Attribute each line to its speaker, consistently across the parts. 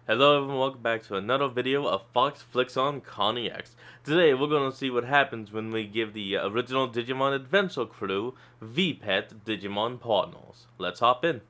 Speaker 1: Hello everyone, welcome back to another video of Fox Flicks on Connie X. Today we're going to see what happens when we give the original Digimon Adventure crew VPET Digimon partners. Let's hop in.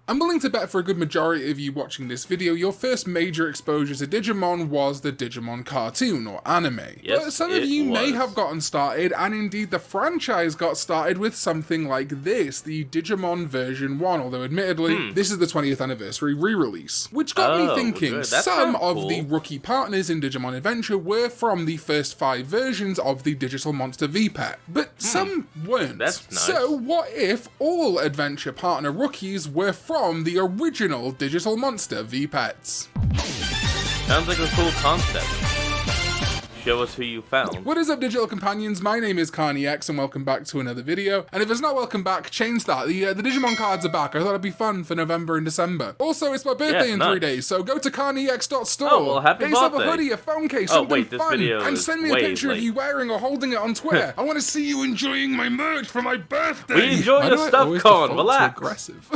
Speaker 2: I'm willing to bet for a good majority of you watching this video, your first major exposure to Digimon was the Digimon cartoon or anime.
Speaker 1: Yes,
Speaker 2: but some of you may have gotten started, and indeed the franchise got started with something like this, the Digimon version 1, although admittedly, this is the 20th anniversary re-release. Which got me thinking, some of the rookie partners in Digimon Adventure were from the first 5 versions of the Digital Monster VPET, but some weren't.
Speaker 1: That's nice.
Speaker 2: So what if all Adventure partner rookies were from the original Digital Monster VPETs?
Speaker 1: Sounds like a cool concept. Show us who you found.
Speaker 2: What is up, digital companions? My name is Connie X, and welcome back to another video. And if it's not welcome back, change that. The Digimon cards are back. I thought it'd be fun for November and December. Also, it's my birthday in 3 days, so go to ConnieX.store.
Speaker 1: Oh, well, happy birthday.
Speaker 2: Yourself a hoodie, a phone case, something
Speaker 1: this
Speaker 2: fun,
Speaker 1: video
Speaker 2: and
Speaker 1: is
Speaker 2: send me a picture
Speaker 1: late.
Speaker 2: of you wearing or holding it on Twitter. I want to see you enjoying my merch for my birthday.
Speaker 1: We enjoy your stuff, Con. Relax.
Speaker 2: Aggressive.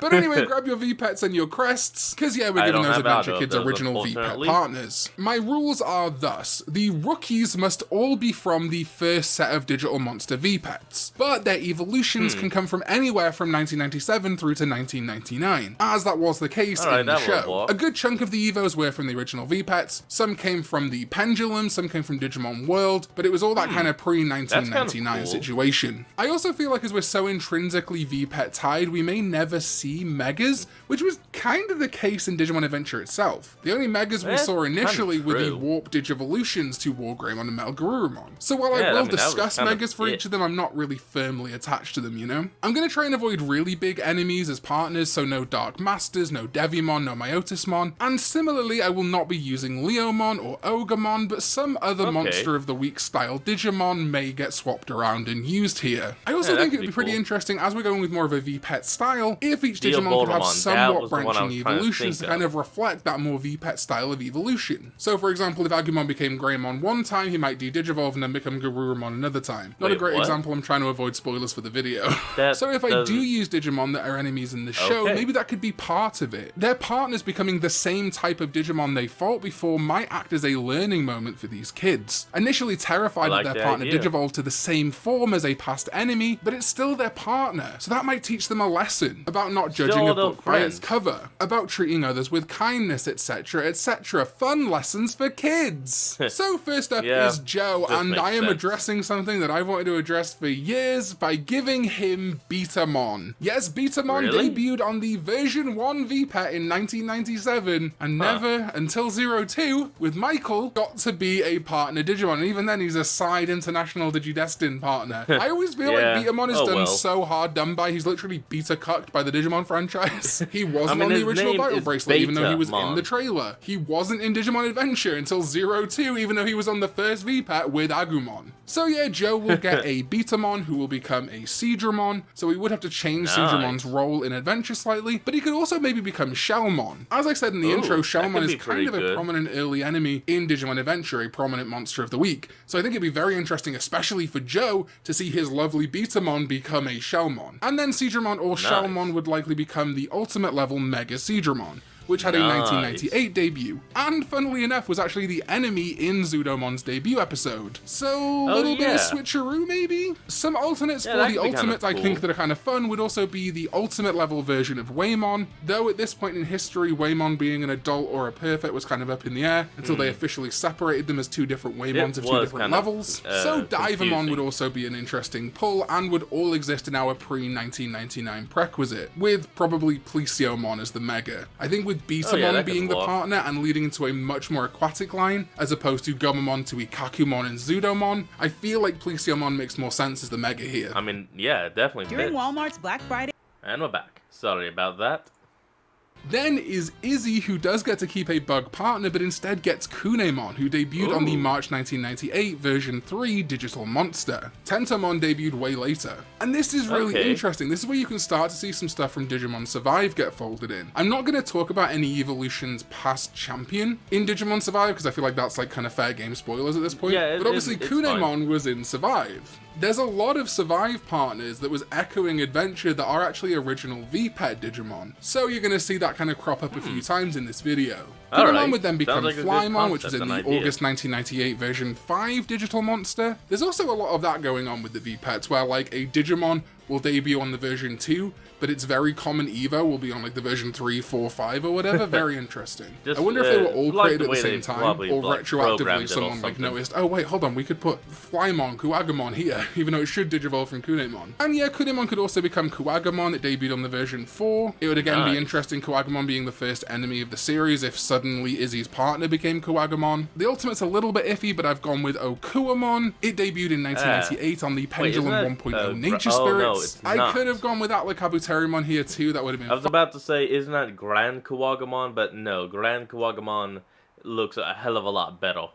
Speaker 2: But anyway, grab your VPETs and your crests, because yeah, we're giving those Adventure Kids original VPET partners. My rules are thus: the rookies must all be from the first set of Digital Monster VPETs, but their evolutions can come from anywhere from 1997 through to 1999, as that was the case in the show. A good chunk of the Evos were from the original VPETs, some came from the Pendulum, some came from Digimon World, but it was all that kind of pre-1999 situation. I also feel like as we're so intrinsically VPET tied, we may never see Megas, which was kind of the case in Digimon Adventure itself. The only Megas we saw initially were the Warp Digivolutions to Wargreymon and Metal Garurumon. So while I will discuss Megas for each of them, I'm not really firmly attached to them, you know? I'm going to try and avoid really big enemies as partners, so no Dark Masters, no Devimon, no Myotismon, and similarly I will not be using Leomon or Ogremon, but some other Monster of the Week style Digimon may get swapped around and used here. I also think it would be pretty interesting, as we're going with more of a VPET style, if each Digimon could have somewhat branching evolutions to kind of reflect that more VPET style of evolution. So for example, if Agumon became Greymon one time, he might de-Digivolve and then become Garurumon another time. Not a great example, I'm trying to avoid spoilers for the video. So if I do use Digimon that are enemies in the show, maybe that could be part of it. Their partners becoming the same type of Digimon they fought before might act as a learning moment for these kids. Initially terrified that their partner Digivolved to the same form as a past enemy, but it's still their partner, so that might teach them a lesson about not judging a book by its cover, about treating others with kindness, etc, etc. Fun lessons for kids! So first up is Joe, and I am addressing something that I've wanted to address for years by giving him Betamon. Yes, Betamon debuted on the version 1 VPET in 1997, and never until 02, with Michael, got to be a partner Digimon, and even then he's a side international Digidestin partner. I always feel like Betamon is done so hard done by, he's literally beta-cucked by the Digimon franchise. He wasn't on the original Vital Bracelet, even though he was in the trailer. He wasn't in Digimon Adventure until 02, even though he was on the first VPET with Agumon. So yeah, Joe will get a Betamon who will become a Seadramon, so we would have to change Seadramon's role in Adventure slightly, but he could also maybe become Shellmon. As I said in the intro, Shellmon is kind of a prominent early enemy in Digimon Adventure, a prominent Monster of the Week, so I think it'd be very interesting, especially for Joe, to see his lovely Betamon become a Shellmon. And then Seadramon or Shellmon would likely become the ultimate level Mega Seadramon, which had a 1998 debut, and funnily enough was actually the enemy in Zudomon's debut episode. So a little bit of switcheroo maybe? Some alternates for the ultimate I think that are kind of fun would also be the ultimate level version of Waymon, though at this point in history Waymon being an adult or a perfect was kind of up in the air until they officially separated them as 2 different Waymons of 2 different levels. So Divamon would also be an interesting pull and would all exist in our pre-1999 prerequisite, with probably Plesiomon as the Mega. I think with Betamon being the partner and leading into a much more aquatic line, as opposed to Gomamon to Ikakumon and Zudomon, I feel like Plesiomon makes more sense as the Mega here.
Speaker 1: I mean, yeah, definitely.
Speaker 3: During Walmart's Black Friday.
Speaker 1: And we're back. Sorry about that.
Speaker 2: Then is Izzy, who does get to keep a bug partner, but instead gets Kunemon, who debuted on the March 1998 version 3 Digital Monster. Tentomon debuted way later. And this is really interesting. This is where you can start to see some stuff from Digimon Survive get folded in. I'm not going to talk about any evolutions past Champion in Digimon Survive, because I feel like that's like kind of fair game spoilers at this point. But obviously Kunemon was in Survive. There's a lot of Survive partners that was echoing Adventure that are actually original VPET Digimon. So you're going to see that that kind of crop up a few times in this video. Kurumon would then become Flymon, which was in the August 1998 version 5 digital monster. There's also a lot of that going on with the VPETs, where like a Digimon will debut on the version 2, but its very common Evo will be on like the version 3, 4, 5 or whatever. Very interesting. I wonder if they were all created at the same time, or retroactively someone like noticed, oh wait, hold on, we could put Flymon, Kuwagamon here, even though it should digivolve from Kunemon. And yeah, Kunemon could also become Kuwagamon. It debuted on the version 4. It would again be interesting, Kuwagamon being the first enemy of the series if suddenly Izzy's partner became Kuwagamon. The Ultimate's a little bit iffy, but I've gone with Okuamon. It debuted in 1998 on the Pendulum 1.0 Nature Spirits. I could have gone with Atla Kabuterimon here too, that would have been
Speaker 1: I was about to say, isn't that Grand Kuwagamon? But no, Grand Kuwagamon looks a hell of a lot better.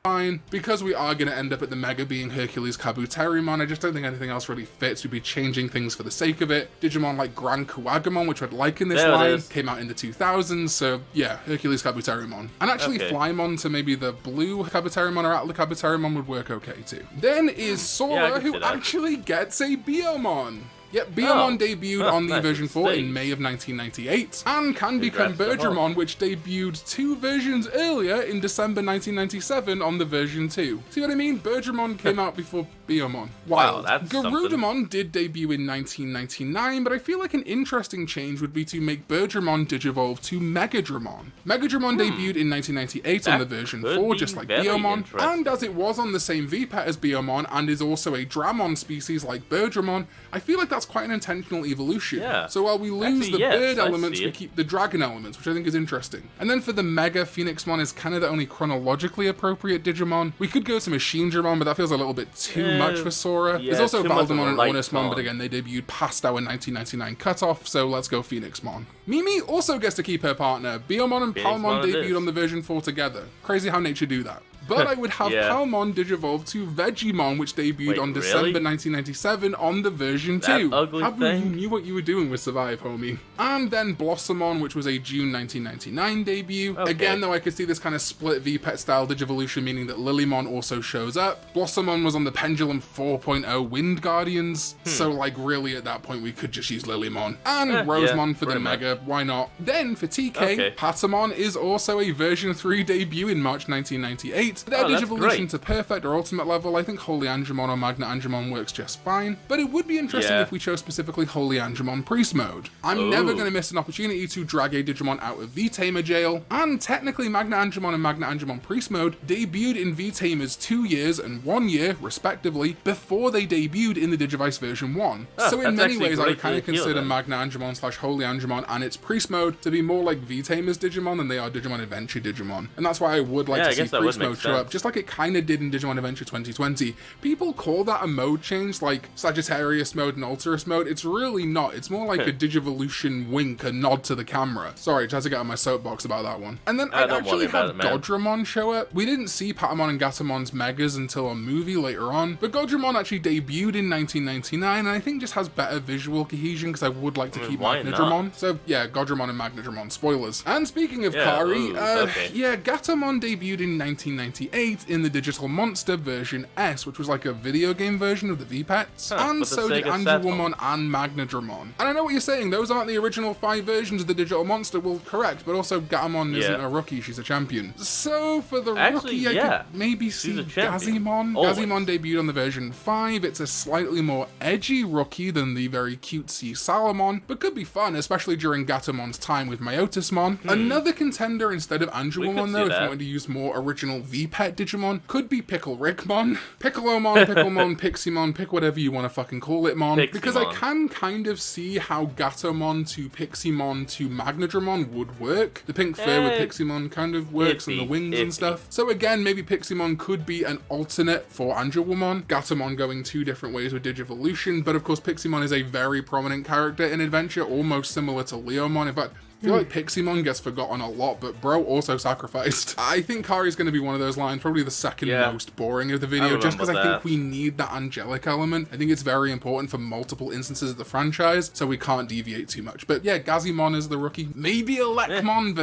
Speaker 2: Fine. Because we are going to end up at the Mega being Hercules Kabuterimon, I just don't think anything else really fits. We'd be changing things for the sake of it. Digimon like Grand Kuwagamon, which I'd like in this line, came out in the 2000s, so yeah, Hercules Kabuterimon. And actually Flymon to maybe the Blue Kabuterimon or Atla Kabuterimon would work okay too. Then is Sora, who actually gets a Biyomon. Yep, Biyomon debuted on the version 4 in May of 1998, and can become Birdramon, which debuted 2 versions earlier in December 1997 on the version 2. See what I mean? Birdramon came out before Biyomon.
Speaker 1: Wow, that's
Speaker 2: Garudamon did debut in 1999, but I feel like an interesting change would be to make Birdramon digivolve to Megadramon. Megadramon debuted in 1998 on the version 4, just like Biyomon, and as it was on the same VPET as Biyomon, and is also a Dramon species like Birdramon, I feel like that's quite an intentional evolution.
Speaker 1: Yeah.
Speaker 2: So while we lose the bird elements, we keep the dragon elements, which I think is interesting. And then for the Mega, Phoenixmon is kind of the only chronologically appropriate Digimon. We could go to Machinedramon, but that feels a little bit too much for Sora. There's also Valdemon and Ornusmon, but again, they debuted past our 1999 cutoff, so let's go Phoenixmon. Mimi also gets to keep her partner. Biyomon and Palmon debuted on the version 4 together. Crazy how nature do that. But I would have Palmon digivolve to Vegemon, which debuted on December 1997 on the version 2. You knew what you were doing with Survive, homie. And then Blossomon, which was a June 1999 debut. Again, though, I could see this kind of split VPET style digivolution, meaning that Lilymon also shows up. Blossomon was on the Pendulum 4.0 Wind Guardians, so like really at that point we could just use Lilymon. And Rosemon for the Mega, why not? Then for TK, Patamon is also a version 3 debut in March 1998. Their digivolution to perfect or ultimate level, I think Holy Angemon or Magna Angemon works just fine, but it would be interesting if we chose specifically Holy Angemon Priest mode. I'm never going to miss an opportunity to drag a Digimon out of V-Tamer jail, and technically Magna Angemon and Magna Angemon Priest mode debuted in V-Tamers 2 years and 1 year, respectively, before they debuted in the Digivice version 1. So in many ways, I would kind of consider Magna Angemon / Holy Angemon and its Priest mode to be more like V-Tamers Digimon than they are Digimon Adventure Digimon. And that's why I would like to see Priest mode show up, just like it kind of did in Digimon Adventure 2020. People call that a mode change, like Sagittarius mode and Alterus mode. It's really not. It's more like a Digivolution wink, a nod to the camera. Sorry, I had to get on my soapbox about that one. And then I'd actually have Godramon show up. We didn't see Patamon and Gatamon's Megas until a movie later on, but Godramon actually debuted in 1999, and I think just has better visual cohesion because I would like to keep Magnadramon. So yeah, Godramon and Magnadramon. Spoilers. And speaking of Kari, Gatomon debuted in 1998 in the Digital Monster version S, which was like a video game version of the VPETs, and so did Angelwomon and Magnadramon. And I know what you're saying, those aren't the original 5 versions of the Digital Monster. Well, correct, but also Gatomon isn't a rookie, she's a champion. So for the rookie, I could maybe see Gazimon. Gazimon debuted on the version 5. It's a slightly more edgy rookie than the very cutesy Salamon, but could be fun, especially during Gatomon's time with Myotismon. Another contender instead of Angelwomon, though, if you wanted to use more original VPET Digimon, could be Pickle Rickmon, Piccalomon, Picklemon, Piximon, pick whatever you want to fucking call it, Mon. Because I can kind of see how Gatomon to Piximon to Magnadramon would work. The pink fur with Piximon kind of works, and the wings and stuff. So again, maybe Piximon could be an alternate for Angelwomon. Gatomon going 2 different ways with Digivolution, but of course Piximon is a very prominent character in Adventure, almost similar to Leomon. In fact, I feel like Piximon gets forgotten a lot, but bro also sacrificed. I think Kari's going to be one of those lines, probably the second most boring of the video, just because I think we need that angelic element. I think it's very important for multiple instances of the franchise, so we can't deviate too much. But yeah, Gazimon is the rookie. Maybe Elecmon,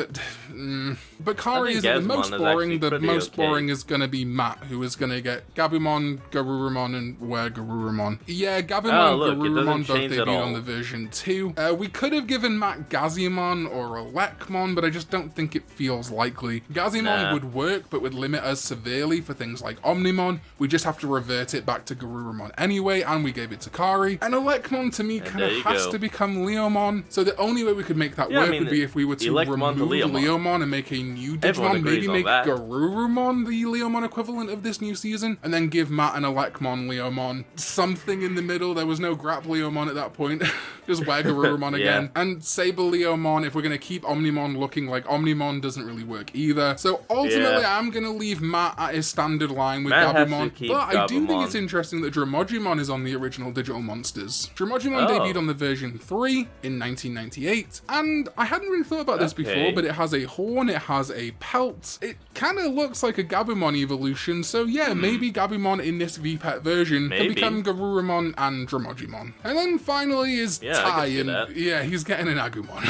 Speaker 2: but Kari isn't the most boring. The most boring is going to be Matt, who is going to get Gabumon, Garurumon, and Garurumon. Yeah, Gabumon and Garurumon both debuted on the version 2. We could have given Matt Gazimon Gazimon or Elecmon, but I just don't think it feels likely. Gazimon would work, but would limit us severely for things like Omnimon. We just have to revert it back to Garurumon anyway, and we gave it to Kari. And Elecmon, to me, kind of has to become Leomon, so the only way we could make that work would be if we were to remove Leomon and make a new Digimon, maybe make Garurumon the Leomon equivalent of this new season, and then give Matt an Elecmon Leomon, something in the middle. There was no Grap Leomon at that point. Just wear Garurumon again. And Saber Leomon, if we're going to keep Omnimon looking like Omnimon, doesn't really work either. So ultimately, I'm going to leave Matt at his standard line with Gabumon, but I do think it's interesting that Dramogimon is on the original Digital Monsters. Dramogimon debuted on the version 3 in 1998, and I hadn't really thought about this before, but it has a horn, it has a pelt, it kind of looks like a Gabumon evolution, so yeah, maybe Gabumon in this VPET version can become Garurumon and Dramogimon. And then finally is Tai, and yeah, he's getting an Agumon.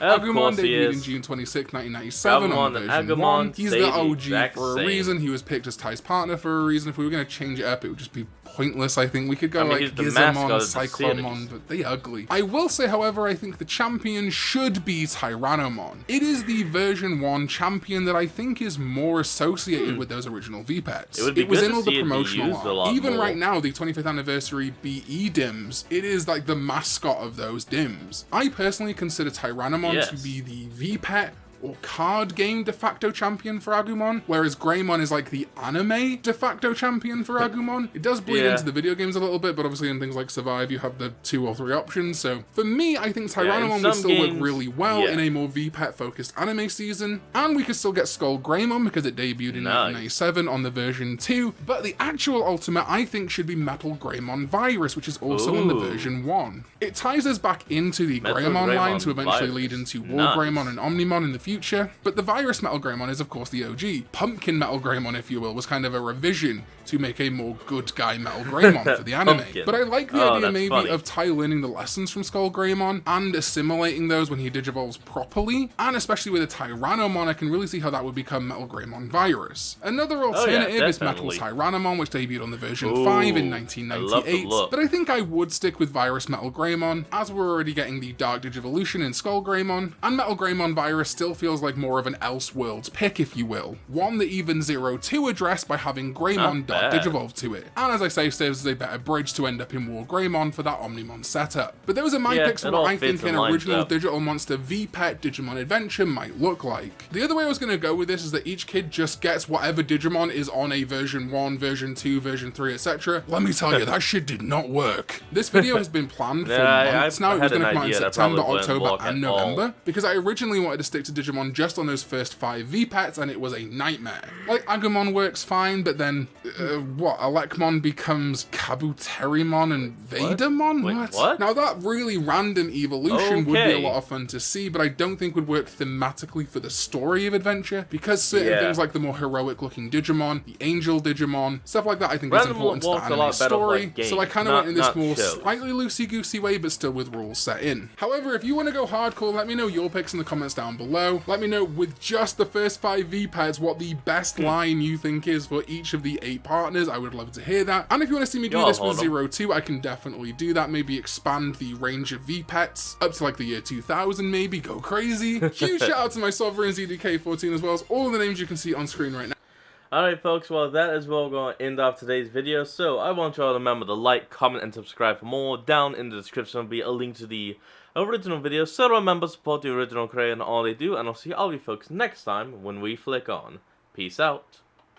Speaker 2: Agumon debuted in June 26, 1997 on the version 1. He's the OG for a reason. He was picked as Tai's partner for a reason. If we were going to change it up, it would just be pointless, I think. We could go like Gizamon, Cyclomon, but they ugly. I will say, however, I think the champion should be Tyrannomon. It is the version 1 champion that I think is more associated with those original VPETs. It was in all the promotional art. Even right now, the 25th anniversary BE DIMS, it is like the mascot of those DIMS. I personally consider Tyrannomon to be the VPET or card game de facto champion for Agumon, whereas Greymon is like the anime de facto champion for Agumon. It does bleed into the video games a little bit, but obviously in things like Survive you have the 2 or 3 options, so for me I think Tyrannomon would still work really well in a more VPET focused anime season, and we could still get Skull Greymon because it debuted in 1997 on the version 2, but the actual ultimate I think should be Metal Greymon Virus, which is also in the version 1. It ties us back into the Greymon line to eventually lead into War Greymon and Omnimon in the future, but the Virus Metal Greymon is of course the OG. Pumpkin Metal Greymon, if you will, was kind of a revision to make a more good guy Metal Greymon for the anime. But I like the idea maybe of Tai learning the lessons from Skull Greymon and assimilating those when he digivolves properly, and especially with a Tyrannomon, I can really see how that would become Metal Greymon Virus. Another alternative is Metal Tyrannomon, which debuted on the version 5 in 1998, but I think I would stick with Virus Metal Greymon, as we're already getting the Dark Digivolution in Skull Greymon, and Metal Greymon Virus still feels like more of an Elseworlds pick, if you will. One that even 02 addressed by having Greymon Dark Digivolve to it, and as I say, serves as a better bridge to end up in War Greymon for that Omnimon setup. But those are my picks for what I think an original Digital Monster VPET Digimon adventure might look like. The other way I was going to go with this is that each kid just gets whatever Digimon is on a version 1, version 2, version 3, etc. Let me tell you, that shit did not work. This video has been planned for months now. It was going to come out in September, October, and November, because I originally wanted to stick to Digimon just on those first 5 VPETs, and it was a nightmare. Like, Agumon works fine, but then, Elecmon becomes Kabuterimon and Vadermon? What? Now, that really random evolution would be a lot of fun to see, but I don't think would work thematically for the story of adventure, because certain things like the more heroic-looking Digimon, the Angel Digimon, stuff like that I think is important to the anime story, so I kind of went in this more slightly loosey-goosey way, but still with rules set in. However, if you want to go hardcore, let me know your picks in the comments down below. Let me know, with just the first 5 VPETs, what the best line you think is for each of the 8 partners. I would love to hear that. And if you want to see me do this with 02, I can definitely do that. Maybe expand the range of VPETs up to like the year 2000, maybe. Go crazy. Huge shout out to my Sovereign ZDK14 as well as all of the names you can see on screen right now.
Speaker 1: Alright folks, well that is where we're going to end off today's video, so I want you all to remember to like, comment, and subscribe for more. Down in the description will be a link to the original video, so remember to support the original creator and all they do, and I'll see all you folks next time when we flick on. Peace out.